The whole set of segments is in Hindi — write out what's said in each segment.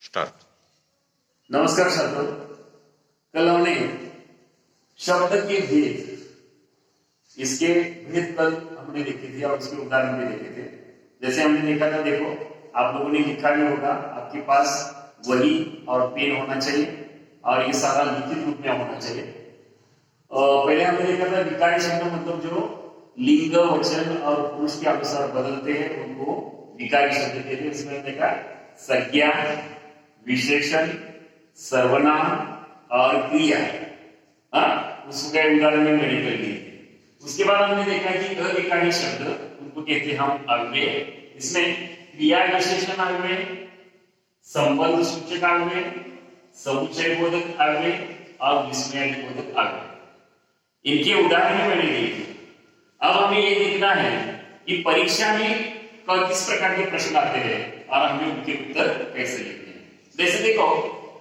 स्टार्ट। नमस्कार छात्रों, कल हमने शब्द के भेद इसके भेद कल हमने देखे थे और उसके उदाहरण भी देखे थे। जैसे हमने देखा था, देखो आप लोगों ने लिखा भी होगा, आपके पास वही और पेन होना चाहिए और ये सारा लिखित रूप में होना चाहिए। पहले हमने देखा था विकारी शब्द मतलब जो लिंग वचन और पुरुष के अनुसार बदलते हैं उनको विकारी शब्द कहते हैं। इसमें हमने देखा संज्ञा, विशेषण, सर्वनाम और क्रिया। उसके उदाहरण में मैंने कर लिए। उसके बाद हमने देखा कि अविकारी शब्द उनको कहते हैं हम अव्यय। इसमें क्रिया विशेषण अव्यय, संबंध सूचक अव्यय, समुच्चय बोधक अव्यय और विस्मय बोधक अव्यय। इनके उदाहरण मैंने दिए थे। अब हमें ये देखना है कि परीक्षा में किस प्रकार के प्रश्न आते हैं और हमें उनके उत्तर कैसे लिखते हैं। जैसे देखो,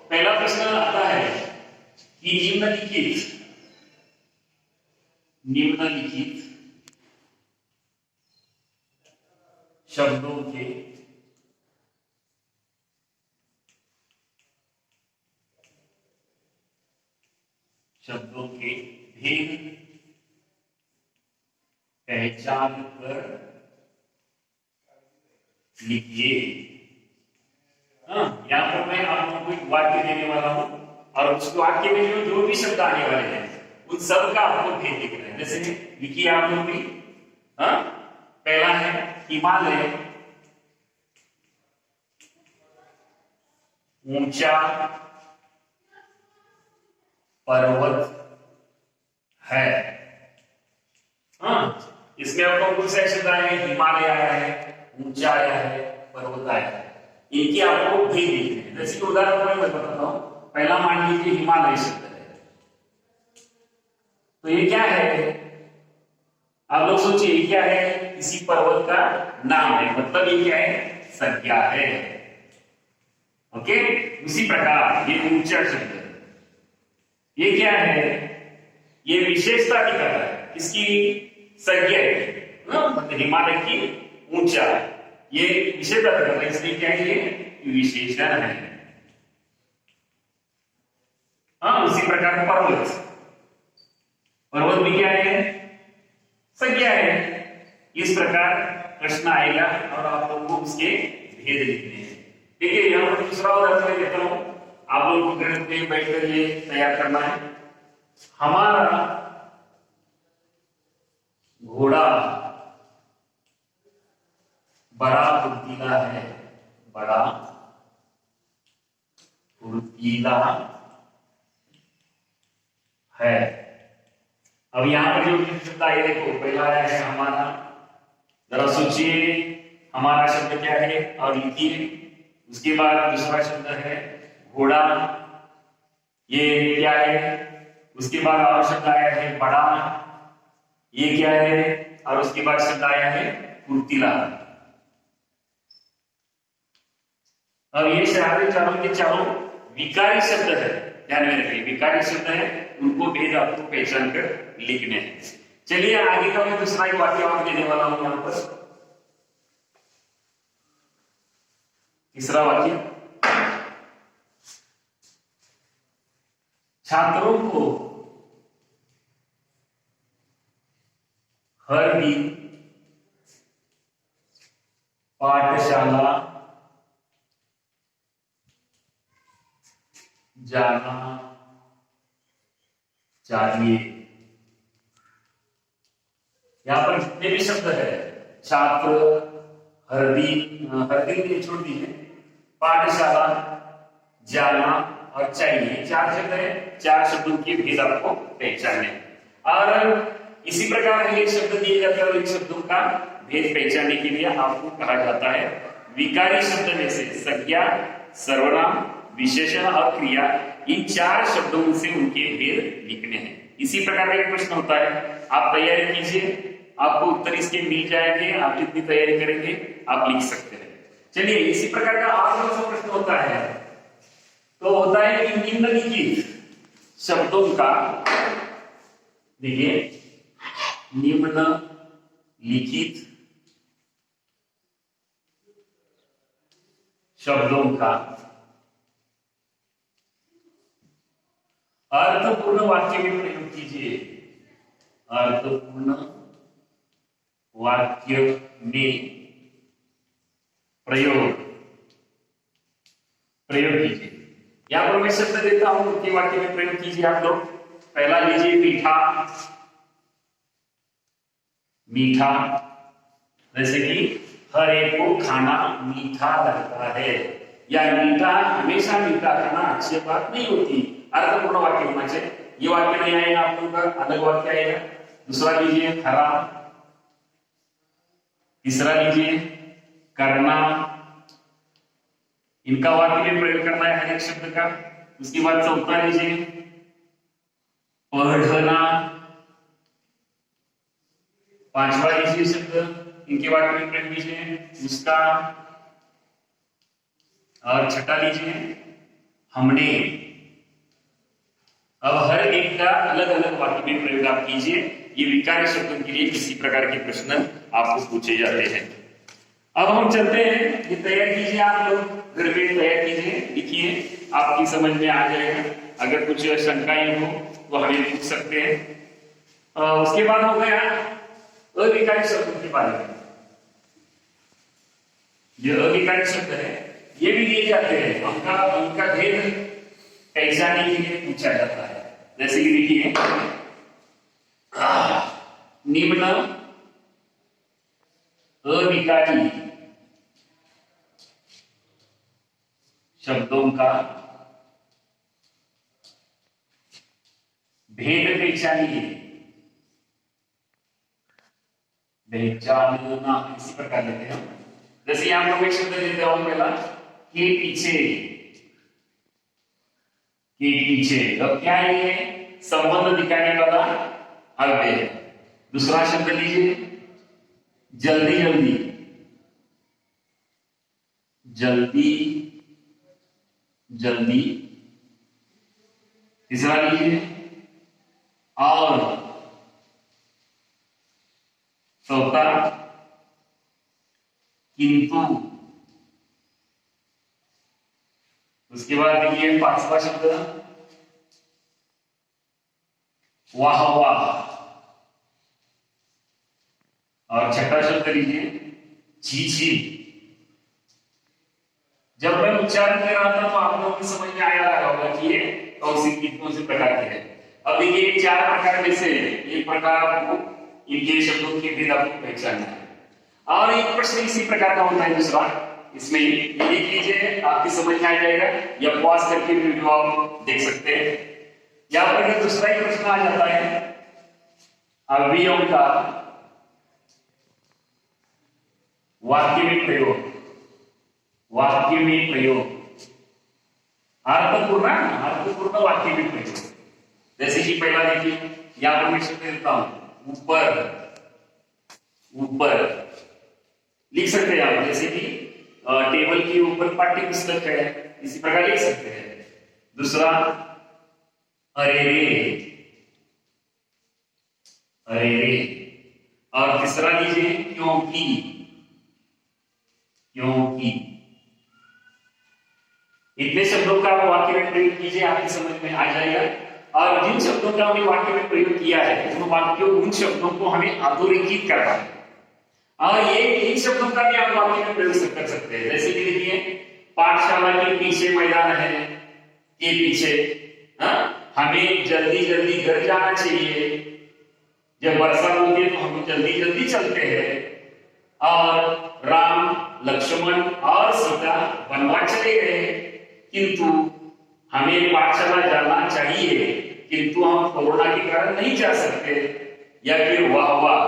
पहला प्रश्न आता है कि निम्नलिखित शब्दों के भेद पहचान कर लिखिए। यहाँ पर मैं आप लोगों को एक वाक्य देने वाला हूं और उस वाक्य में जो भी शब्द आने वाले हैं उन सब का आपको भेद लिखना है। जैसे लिखिए आप लोग भी। पहला है हिमालय ऊंचा पर्वत है। इसमें आपको कुछ से शब्द आए हैं, हिमालय आया है, ऊंचा आया है, पर्वत आया है। इनके आपको भेद लिखने हैं। जैसे उदाहरण मैं बताता हूं। पहला मान लीजिए हिमालय शब्द है, तो ये क्या है? आप लोग सोचिए क्या है? किसी पर्वत का नाम है, मतलब ये क्या है? संज्ञा है। ओके, उसी प्रकार ये ऊंचा शब्द है, ये क्या है? ये विशेषता दिखाता है, इसकी संज्ञा है। मतलब हिमालय की ऊंचा, ये विशेषता दिखाता है, इसलिए क्या है? ये विशेषण है। उसी प्रकार पर्वत भी क्या है? संज्ञा है। इस प्रकार प्रश्न आएगा और आप लोगों को उसके भेद लिखने हैं। देखिए यहाँ पर दूसरा उदाहरण मैं देता हूं, आप लोगों को घर पे बैठकर ये तैयार करना है। हमारा घोड़ा बड़ा फुर्तीला है, बड़ा फुर्तीला है। अब यहां पर जो शब्द आए देखो, पहला आया है हमारा। जरा सोचिए हमारा शब्द क्या है और लिखिए। उसके बाद दूसरा शब्द है घोड़ा, ये क्या है? उसके बाद और शब्द आया है बड़ा, ये क्या है? और उसके बाद शब्द आया है फुर्तीला। अब ये चारों के चारों विकारी शब्द है, ध्यान में रखिए। विकारी शब्द है, उनको भेद आपको पहचान कर लिखने हैं। चलिए आगे का मैं दूसरा एक वाक्य और देने वाला हूं यहां पर। तीसरा वाक्य, छात्रों को हर दिन पाठशाला जाना चाहिए। यहां पर जितने भी शब्द है, छात्र, हर दिन छोड़ दीजिए, पाठशाला, जाना और चाहिए, चार शब्द है। चार शब्दों के भेद आपको पहचानने और इसी प्रकार एक शब्द दिए जाते हैं और इन शब्दों का भेद पहचानने के लिए आपको कहा जाता है विकारी शब्द में से संज्ञा, सर्वनाम, विशेषण और क्रिया, इन चार शब्दों से उनके भेद लिखने हैं। इसी प्रकार का एक प्रश्न होता है, आप तैयारी कीजिए, आपको उत्तर इसके मिल जाएंगे। आप जितनी तैयारी करेंगे आप लिख सकते हैं। चलिए इसी प्रकार का और कौन सा प्रश्न होता है? तो होता है कि निम्नलिखित शब्दों का, देखिए निम्नलिखित शब्दों का अर्थपूर्ण वाक्य में प्रयोग कीजिए, अर्थपूर्ण वाक्य में प्रयोग कीजिए। यहां पर मैं शब्द देता हूं कि वाक्य में प्रयोग कीजिए आप लोग। पहला लीजिए मीठा, मीठा, जैसे कि हर एक को खाना मीठा लगता है, या मीठा हमेशा मीठा खाना अच्छी बात नहीं होती। अर्थपूर्ण वाक्य होना चाहिए। ये वाक्य नहीं आएगा आप लोगों का, अलग वाक्य आएगा। दूसरा लीजिए हरा, तीसरा लीजिए करना, इनका वाक्य में प्रयोग करना है हर एक शब्द का। उसके बाद चौथा लीजिए पढ़ना, पांचवा लीजिए शब्द, इनके वाक्य में प्रयोग कीजिए उसका, और छठा लीजिए हमने। अब हर एक का अलग अलग वाक्य में प्रयोग आप कीजिए। ये विकारी शब्दों के लिए इसी प्रकार के प्रश्न आपको पूछे जाते हैं। अब हम चलते हैं, ये तैयार कीजिए आप लोग, घर में तैयार कीजिए, लिखिए, आपकी समझ में आ जाएगा। अगर कुछ शंकाएं हो तो हमें पूछ सकते हैं। उसके बाद हो गया अविकारी शब्दों के बारे में। जो अविकारी शब्द है ये भी दिए जाते हैं, उनका भेद पहचानने के लिए पूछा जाता है। जैसे कि देखिए निम्न अविकारी शब्दों का भेद पहचानिए, पहचानना इसी प्रकार लेते हैं। जैसे यहां पर मैं शब्द देता हूं पहला के पीछे, के पीछे। अब क्या है ये संबंध दिखाने वाला अव्यय है। दूसरा शब्द लीजिए जल्दी जल्दी, जल्दी जल्दी। तीसरा लीजिए और, चौथा किंतु। उसके बाद देखिए पांचवा शब्द वाह वाह, और छठा शब्द लीजिए छी छी। जब मैं उच्चारण कर रहा था तो आप लोगों को समझ में आया होगा कि ये कौन से प्रकार के हैं। अब देखिए चार प्रकार में से एक प्रकार आपको इनके शब्दों के भेद आपको पहचानना है। और एक प्रश्न इसी प्रकार का होता है दूसरा, इसमें लिख लीजिए, आपकी समझ में आ जाएगा, या पॉज करके वीडियो आप देख सकते हैं। यहां पर दूसरा ही प्रश्न आ जाता है अवयवों का वाक्य में प्रयोग, वाक्य में प्रयोग, अर्थपूर्ण वाक्य में प्रयोग। जैसे कि पहला देखिए, यहां पर मैं शब्द देता हूं ऊपर, ऊपर लिख सकते हैं आप। जैसे कि टेबल के ऊपर पाठ्य पुस्तक है, इसी प्रकार लिख सकते हैं। दूसरा अरे रे, अरे रे। और तीसरा लीजिए क्योंकि, क्योंकि। इतने शब्दों का आप वाक्य में प्रयोग कीजिए, आपकी समझ में आ जाएगा। और जिन शब्दों का हमने वाक्य में प्रयोग किया है उन वाक्यों, उन शब्दों को हमें अधोरेखित करना है। और ये इन शब्दों का भी आप वाक्य में प्रयोग कर सकते हैं। जैसे कि देखिए पाठशाला के पीछे मैदान है, के पीछे हमें जल्दी जल्दी घर जाना चाहिए। जब वर्षा होती है तो हम जल्दी जल्दी चलते हैं। और राम, लक्ष्मण और सीता वनवास चले गए, किंतु हमें पाठशाला जाना चाहिए, किंतु हम कोरोना के कारण नहीं जा सकते। या फिर वाह वाह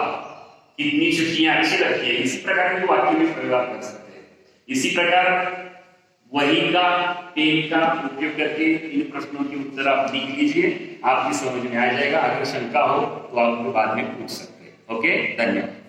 कितनी छुट्टियां अच्छी लगती है। इसी प्रकार के वाक्य में प्रयोग कर सकते हैं। इसी प्रकार वही का, पेन का उपयोग करके इन प्रश्नों के उत्तर आप लिख लीजिए, आपकी समझ में आ जाएगा। अगर शंका हो तो आप बाद में पूछ सकते हैं। ओके, धन्यवाद।